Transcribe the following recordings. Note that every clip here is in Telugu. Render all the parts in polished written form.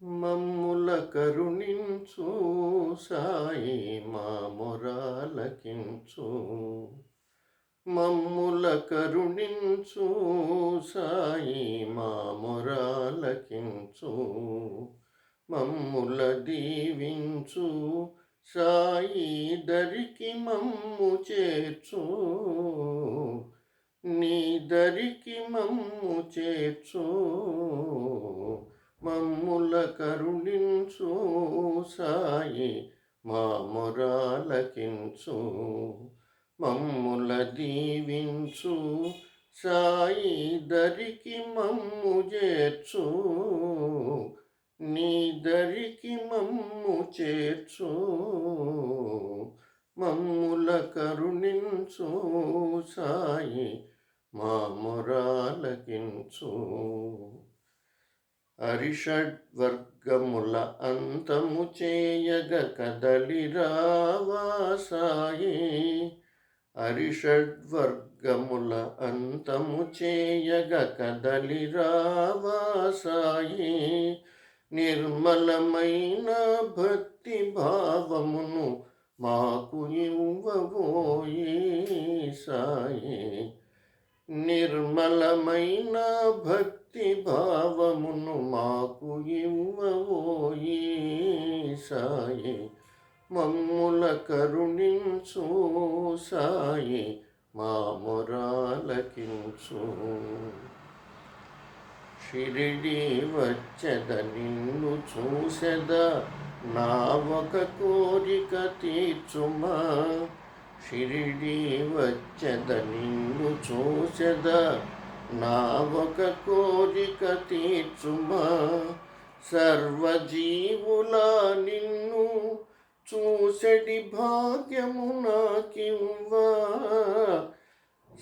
మమ్ముల కరుణించు సాయి మా మొరాలకించు. మమ్ముల కరుణించు సాయి మా మొరాలకించు. మమ్ముల దీవించు సాయి దరికి మమ్ము చేర్చు. నీ దరికి మమ్ము చేర్చు. మమ్ముల కరుణించు సాయి మా మొరాలకించు. మమ్ముల దీవించు సాయి దరికి మమ్ము చేర్చు. నీ దరికి మమ్ము చేర్చు. మమ్ముల కరుణించు సాయి మా మొరాలకించు. అరిషడ్వర్గముల అంతము చేయగ కదలిరావా సాయి. అరిషడ్వర్గముల అంతము చేయగ కదలిరావా సాయి. నిర్మలమైన భక్తి భావమును మాకు ఇవ్వబోయి సాయి. నిర్మలమైన భక్తి భావమును మాకు ఇవ్వబోయి సాయి. మమ్ముల కరుణించు సాయి మా మొరాలకించు. షిరిడి వచ్చెద నిన్ను చూసెద నా ఒక కోరిక తీర్చుమా. షిరిడి వచ్చెద నిన్ను చూసెద నా ఒక కోరిక తీర్చుమా. సర్వజీవుల నిన్ను చూసెడి భాగ్యము నాకివ్వా.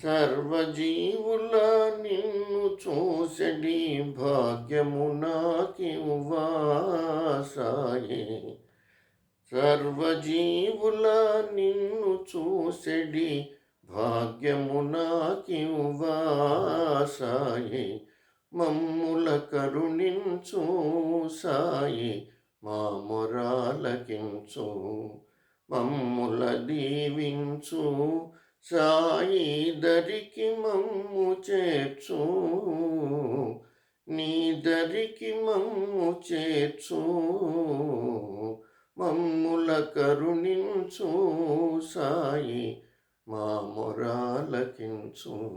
సర్వజీవుల నిన్ను చూసెడి భాగ్యము నాకివ్వా సాయి. సర్వజీవుల నిన్ను చూసెడి భాగ్యము నాకివ్వా సాయి. మమ్ముల కరుణించు సాయి మా మొరాలకించు. మమ్ముల దీవించు సాయి దరికి మమ్ము చేర్చు. నీ దరికి మమ్ము చేర్చు. మమ్ముల కరుణించు సాయి మా మొరాలకించు.